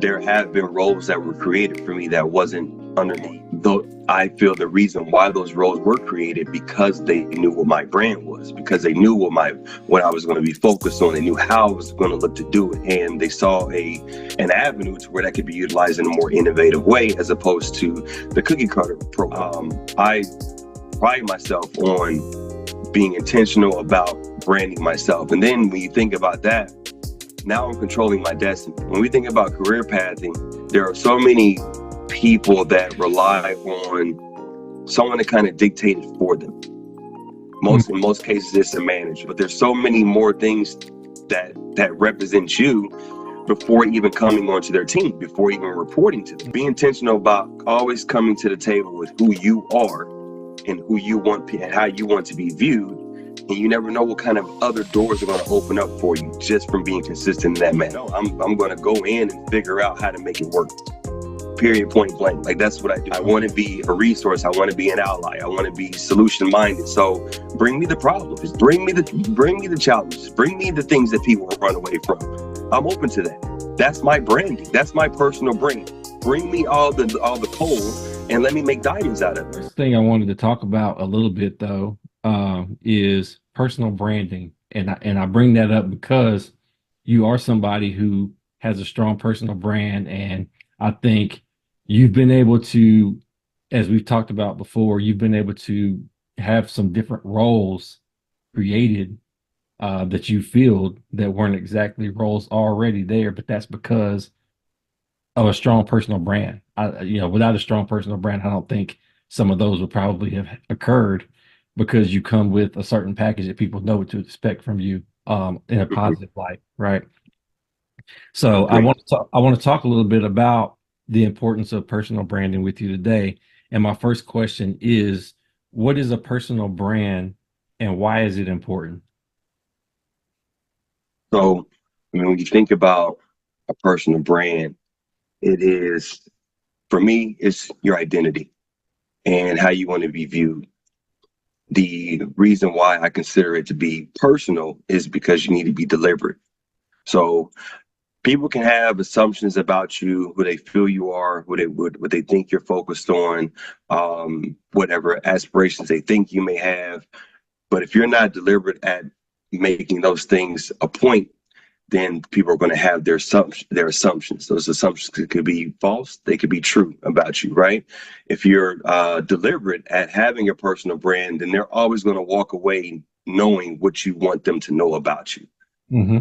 there have been roles that were created for me that wasn't under me. Though I feel the reason why those roles were created because they knew what my brand was, because they knew what I was going to be focused on. They knew how I was going to look to do it, and they saw an avenue to where that could be utilized in a more innovative way as opposed to the cookie cutter program. I pride myself on being intentional about branding myself, and then when you think about that, now I'm controlling my destiny. When we think about career pathing, there are so many people that rely on someone to kind of dictate it for them. In most cases, it's a manager, but there's so many more things that represent you before even coming onto their team, before even reporting to them. Be intentional about always coming to the table with who you are and who you want and how you want to be viewed. And you never know what kind of other doors are going to open up for you just from being consistent in that manner. I'm going to go in and figure out how to make it work. Period, point blank. Like, that's what I do. I want to be a resource. I want to be an ally. I want to be solution minded. So bring me the problems. Bring me the challenges. Bring me the things that people run away from. I'm open to that. That's my branding. That's my personal brand. Bring me all the coal and let me make diamonds out of it. First thing I wanted to talk about a little bit though is personal branding, and I bring that up because you are somebody who has a strong personal brand, and I think you've been able to, as we've talked about before, you've been able to have some different roles created that you filled that weren't exactly roles already there, but that's because of a strong personal brand. Without a strong personal brand, I don't think some of those would probably have occurred, because you come with a certain package that people know what to expect from you in a positive light, right? So I want to talk a little bit about the importance of personal branding with you today. And my first question is, what is a personal brand and why is it important? So, when you think about a personal brand, it is, for me, it's your identity and how you want to be viewed. The reason why I consider it to be personal is because you need to be deliberate. So people can have assumptions about you, who they feel you are, what they think you're focused on, whatever aspirations they think you may have. But if you're not deliberate at making those things a point, then people are going to have their assumptions. Those assumptions could be false. They could be true about you, right? If you're deliberate at having a personal brand, then they're always going to walk away knowing what you want them to know about you. Mm-hmm.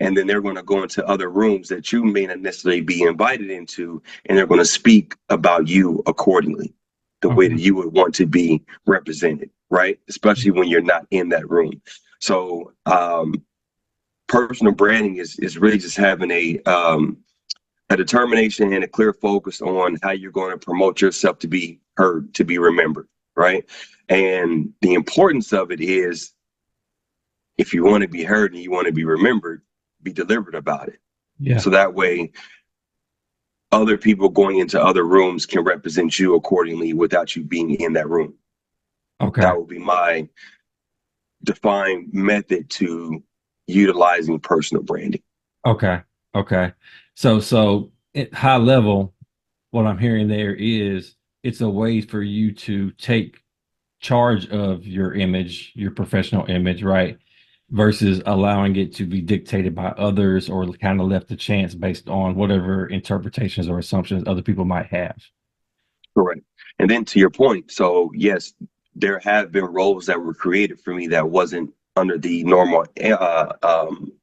And then they're going to go into other rooms that you may not necessarily be invited into, and they're going to speak about you accordingly, the way that you would want to be represented, right? Especially when you're not in that room. So, personal branding is really just having a determination and a clear focus on how you're going to promote yourself to be heard, to be remembered, right? And the importance of it is, if you want to be heard and you want to be remembered, be deliberate about it. Yeah. So that way, other people going into other rooms can represent you accordingly without you being in that room. Okay. That would be my defined method to utilizing personal branding. Okay. So at high level, what I'm hearing there is it's a way for you to take charge of your image, your professional image, right? Versus allowing it to be dictated by others or kind of left to chance based on whatever interpretations or assumptions other people might have. Correct. And then to your point, so yes, there have been roles that were created for me that wasn't under the normal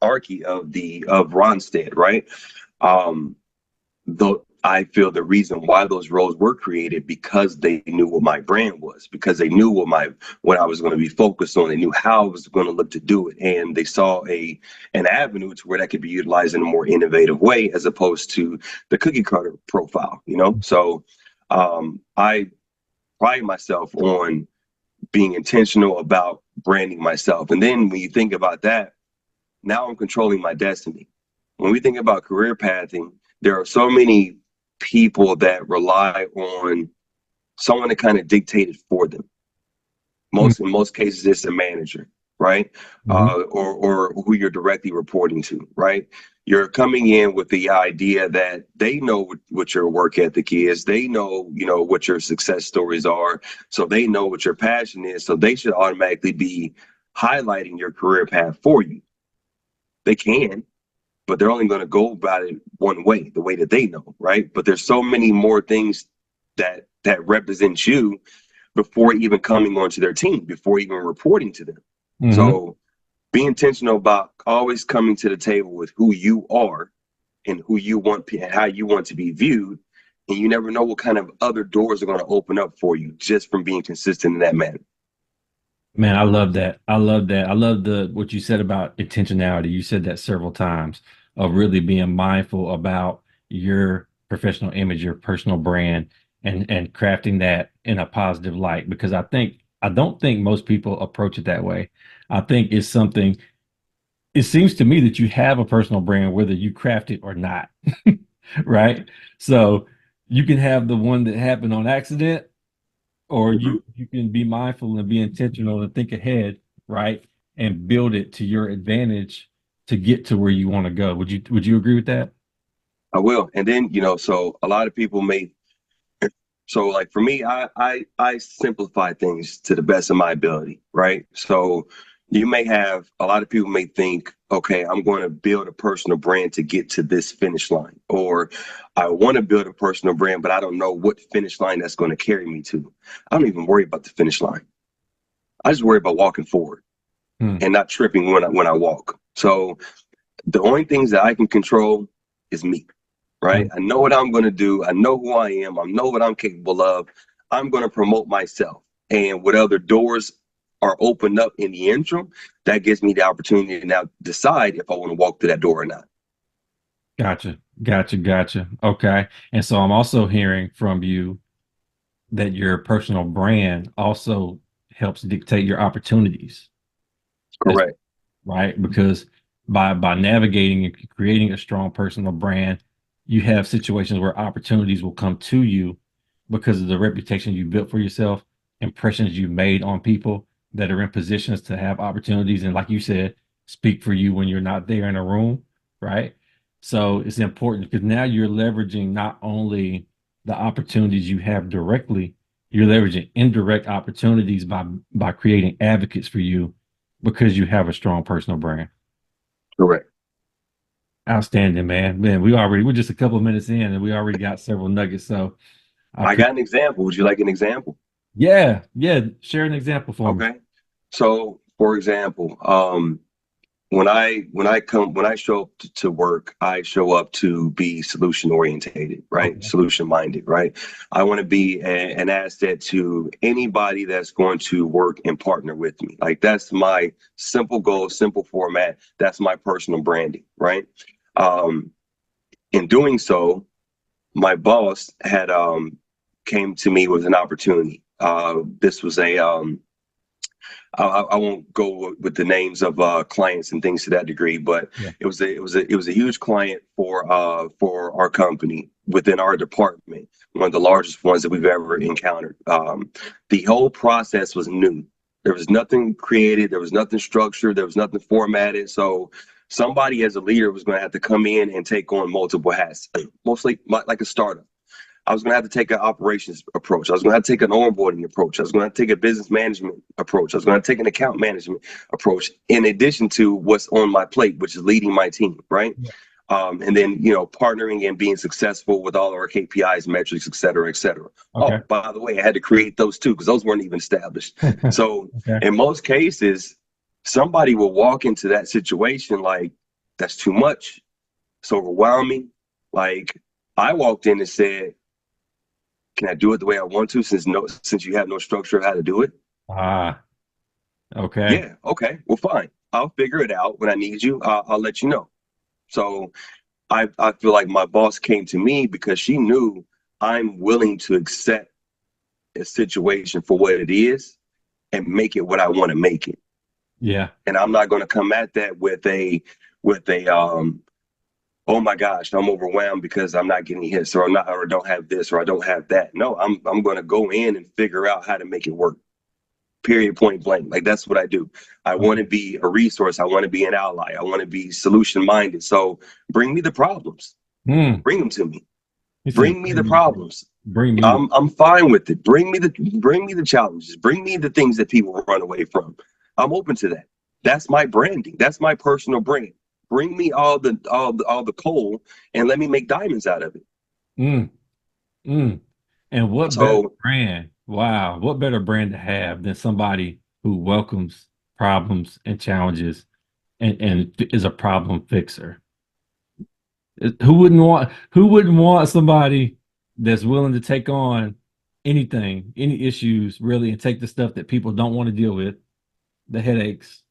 archy of Ronstead, right? Though I feel the reason why those roles were created because they knew what my brand was, because they knew what I was going to be focused on. They knew how I was going to look to do it, and they saw an avenue to where that could be utilized in a more innovative way as opposed to the cookie cutter profile. So I pride myself on being intentional about branding myself. And then when you think about that, now I'm controlling my destiny. When we think about career pathing, there are so many people that rely on someone to kind of dictate it for them. In most cases, it's a manager. right? Mhm. Or who you're directly reporting to, right? You're coming in with the idea that they know what your work ethic is. They know, what your success stories are. So they know what your passion is. So they should automatically be highlighting your career path for you. They can, but they're only going to go about it one way, the way that they know, right? But there's so many more things that represent you before even coming onto their team, before even reporting to them. Mhm. So be intentional about always coming to the table with who you are and who you want and how you want to be viewed. And you never know what kind of other doors are going to open up for you just from being consistent in that manner. Man, I love that. I love that. I love the what you said about intentionality. You said that several times of really being mindful about your professional image, your personal brand, and crafting that in a positive light. Because I don't think most people approach it that way. I think it's something. It seems to me that you have a personal brand whether you craft it or not, right? So you can have the one that happened on accident, or Mm-hmm. you can be mindful and be intentional and think ahead, right? And build it to your advantage to get to where you want to go. Would you agree with that? I will. And then, so a lot of people may, so like for me, I simplify things to the best of my ability, right? So you may have a lot of people may think, okay, I'm going to build a personal brand to get to this finish line, or I want to build a personal brand, but I don't know what finish line that's going to carry me to. I don't even worry about the finish line. I just worry about walking forward Hmm. and not tripping when I walk. So the only things that I can control is me, right? Hmm. I know what I'm going to do. I know who I am. I know what I'm capable of. I'm going to promote myself. And what other doors are opened up in the interim, that gives me the opportunity to now decide if I want to walk through that door or not. Gotcha. Gotcha. Gotcha. Okay. And so I'm also hearing from you that your personal brand also helps dictate your opportunities. As Correct. right? Because by navigating and creating a strong personal brand, you have situations where opportunities will come to you because of the reputation you built for yourself, impressions you made on people that are in positions to have opportunities, and like you said, speak for you when you're not there in a room, right? So it's important because now you're leveraging not only the opportunities you have directly, you're leveraging indirect opportunities by creating advocates for you because you have a strong personal brand. Correct. Outstanding, man. Man, we're just a couple of minutes in and we already got several nuggets. So I I pre got an example. Would you like an example? yeah, yeah. Share an example for me. Okay. So, for example, when I show up to work, I show up to be solution orientated, right? Okay. Solution minded, right? I want to be an asset to anybody that's going to work and partner with me. Like that's my simple goal, simple format. That's my personal branding, right? Um, in doing so, my boss had came to me with an opportunity. This was a I won't go with the names of clients and things to that degree, but Yeah. it was a huge client for our company within our department, one of the largest ones that we've ever encountered. The whole process was new. There was nothing created, there was nothing structured, there was nothing formatted. So somebody as a leader was going to have to come in and take on multiple hats, mostly like a startup. I was going to have to take an operations approach. I was going to have to take an onboarding approach. I was going to take a business management approach. I was going to take an account management approach, in addition to what's on my plate, which is leading my team, right? Yeah. And then, partnering and being successful with all of our KPIs, metrics, et cetera, et cetera. Okay. Oh, by the way, I had to create those too, because those weren't even established. So Okay. in most cases, somebody will walk into that situation like, that's too much. It's overwhelming. Like, I walked in and said, can I do it the way I want to since you have no structure of how to do it? Ah, okay. Yeah, okay, well, fine. I'll figure it out when I need you. I'll let you know. So I feel like my boss came to me because she knew I'm willing to accept a situation for what it is and make it what I want to make it. Yeah. And I'm not going to come at that with a oh my gosh, I'm overwhelmed because I'm not getting hits or I'm not or don't have this or I don't have that. No, I'm going to go in and figure out how to make it work. period, point blank. Like, that's what I do. I want to be a resource. I want to be an ally. I want to be solution minded. So bring me the problems. Mm. Bring them to me. He said, Bring me the problems. bring me I'm fine with it. Bring me the challenges. Bring me the things that people run away from. I'm open to that. That's my branding. That's my personal brand. Bring me all the coal and let me make diamonds out of it. mm, mm. And what better So brand? Wow, what better brand to have than somebody who welcomes problems and challenges and is a problem fixer? Who wouldn't want somebody that's willing to take on anything, any issues, really, and take the stuff that people don't want to deal with, the headaches,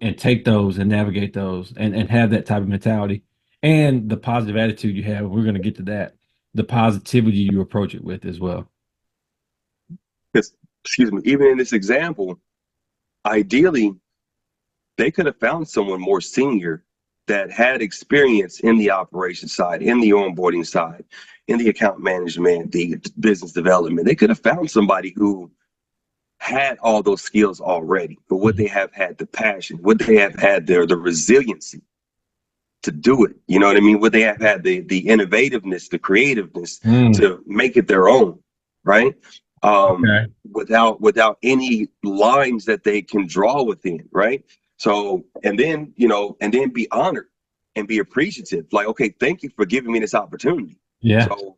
and take those and navigate those and have that type of mentality and the positive attitude you have. We're going to get to that. The positivity you approach it with as well. because, excuse me, even in this example, ideally, they could have found someone more senior that had experience in the operation side, in the onboarding side, in the account management, the business development. They could have found somebody who had all those skills already, but would they have had the passion? Would they have had the resiliency to do it? You know what I mean? Would they have had the innovativeness, the creativeness Mm, to make it their own, right? okay. Without any lines that they can draw within, right? So, and then, and then be honored and be appreciative. Like, okay, thank you for giving me this opportunity. Yeah. So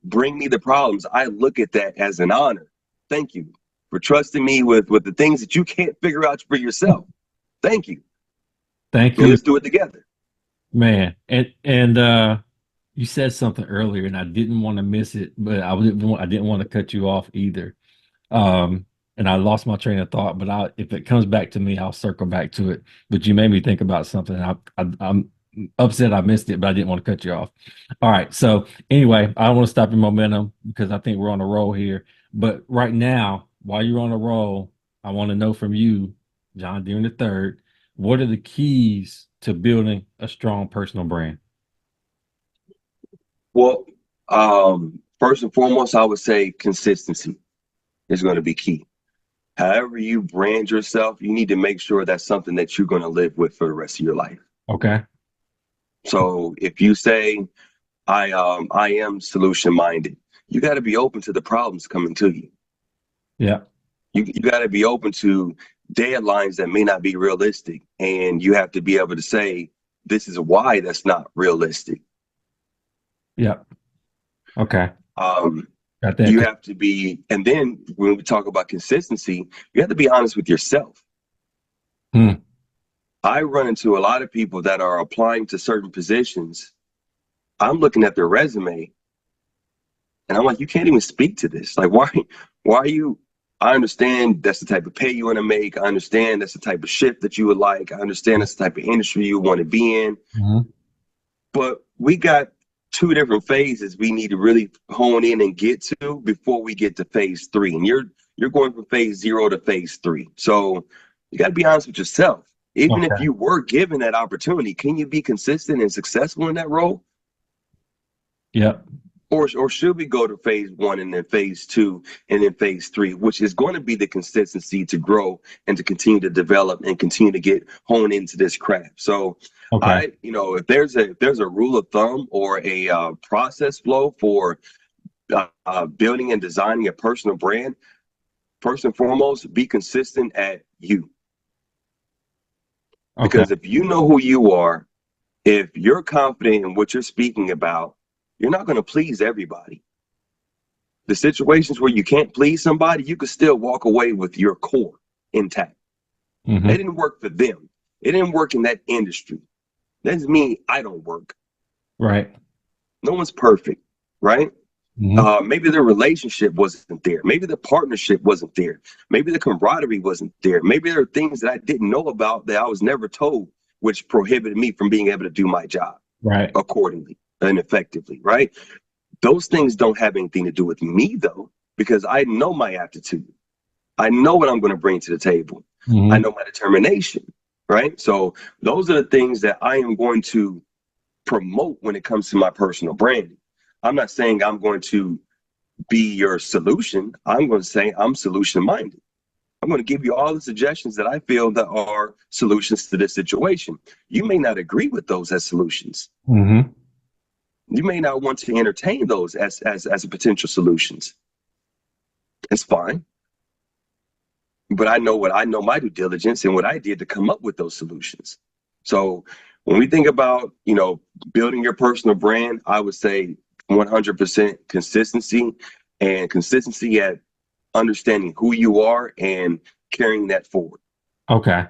bring me the problems. I look at that as an honor. Thank you for trusting me with the things that you can't figure out for yourself. Thank you. Thank And you, let's do it together. man. And you said something earlier, and I didn't want to miss it, but I didn't want to cut you off either. Um, and I lost my train of thought, but if it comes back to me, I'll circle back to it. But you made me think about something. I'm upset I missed it, but I didn't want to cut you off. All right. So anyway, I don't want to stop your momentum because I think we're on a roll here. But right now, while you're on a roll, I want to know from you, John Deere the third, what are the keys to building a strong personal brand? Well, first and foremost, I would say consistency is going to be key. However you brand yourself, you need to make sure that's something that you're going to live with for the rest of your life. Okay. So if you say I am solution minded, you got to be open to the problems coming to you. Yeah. You got to be open to deadlines that may not be realistic, and you have to be able to say this is why that's not realistic. Yeah. Okay. Um, Got you that. have to be, and then when we talk about consistency, you have to be honest with yourself. Hmm. I run into a lot of people that are applying to certain positions. I'm looking at their resume and I'm like, you can't even speak to this. Like, why are you? I understand that's the type of pay you want to make. I understand that's the type of shift that you would like. I understand that's the type of industry you want to be in. Mhm. But we got two different phases we need to really hone in and get to before we get to phase three. And you're going from phase 0 to phase 3. So you got to be honest with yourself. Even if Okay. you were given that opportunity, can you be consistent and successful in that role? Yep. Or should we go to phase 1 and then phase 2 and then phase 3, which is going to be the consistency to grow and to continue to develop and continue to get honed into this craft. So Okay. if there's a rule of thumb or a process flow for building and designing a personal brand, first and foremost, be consistent at you. Okay. Because if you know who you are, if you're confident in what you're speaking about, you're not going to please everybody. The situations where you can't please somebody, you could still walk away with your core intact. It Hmm. didn't work for them. It didn't work in that industry. That doesn't mean I don't work. Right. No one's perfect, right? Hmm. Maybe the relationship wasn't there. Maybe the partnership wasn't there. Maybe the camaraderie wasn't there. Maybe there are things that I didn't know about that I was never told, which prohibited me from being able to do my job Right. accordingly and effectively, right? Those things don't have anything to do with me, though, because I know my aptitude. I know what I'm going to bring to the table. I Hmm. know my determination, right? So those are the things that I am going to promote when it comes to my personal branding. I'm not saying I'm going to be your solution. I'm going to say I'm solution minded. I'm going to give you all the suggestions that I feel that are solutions to this situation. You may not agree with those as solutions. Mm-hmm. You may not want to entertain those as potential solutions. It's fine. But I know my due diligence and what I did to come up with those solutions. So when we think about, building your personal brand, I would say 100% consistency, and consistency at understanding who you are and carrying that forward. Okay.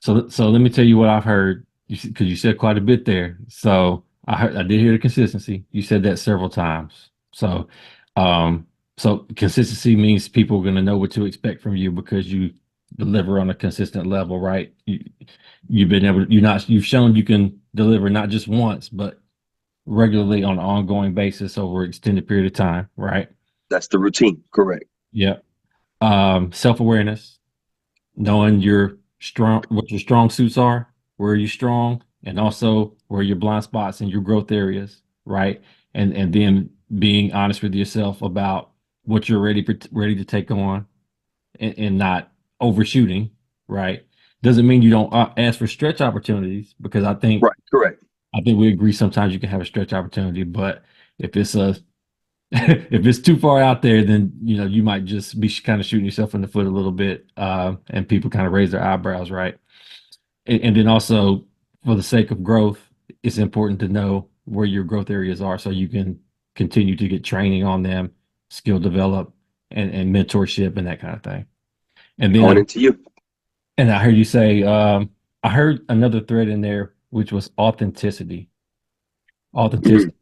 So let me tell you what I've heard, because you said quite a bit there. So I did hear the consistency. You said that several times. Um, so consistency means people are going to know what to expect from you because you deliver on a consistent level, right? You've been able, you've shown you can deliver not just once, but regularly on an ongoing basis over an extended period of time, right? That's the routine, correct? Yeah. Self-awareness, knowing your strong, what your strong suits are, where you're strong, and also where your blind spots and your growth areas, right? And then being honest with yourself about what you're ready to take on, and not overshooting, right? Doesn't mean you don't ask for stretch opportunities, because Right, correct. I think we agree sometimes you can have a stretch opportunity, but if it's a if it's too far out there, then you might just be kind of shooting yourself in the foot a little bit, and people kind of raise their eyebrows, right? And then also, for the sake of growth, it's important to know where your growth areas are so you can continue to get training on them, skill develop, and mentorship and that kind of thing. And then Going into you. I heard you say, I heard another thread in there, which was authenticity. Mhm. Authenticity,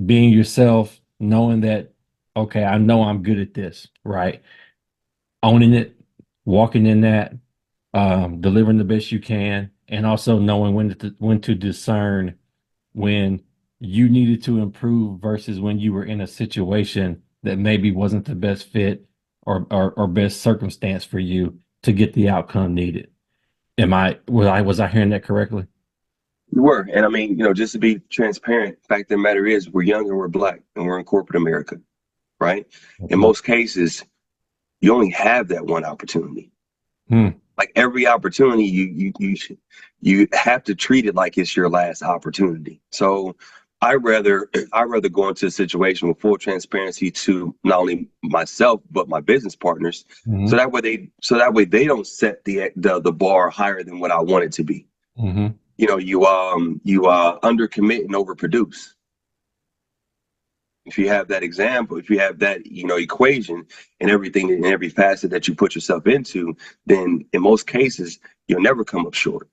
being yourself, knowing that, okay, I know I'm good at this, right? Owning it, walking in that, delivering the best you can, and also knowing when to discern when you needed to improve versus when you were in a situation that maybe wasn't the best fit, or best circumstance for you to get the outcome needed. Was I hearing that correctly? You were. And I mean, just to be transparent, fact of the matter is we're young and we're black and we're in corporate America, right? In Mhm. most cases, you only have that one opportunity. Hmm. Like every opportunity, you have to treat it like it's your last opportunity. So I rather go into a situation with full transparency to not only myself but my business partners, so Hmm. that way they don't set the bar higher than what I want it to be. Hmm. You undercommit and overproduce. If you have that example, if you have that, equation in everything, in every facet that you put yourself into, then in most cases, you'll never come up short.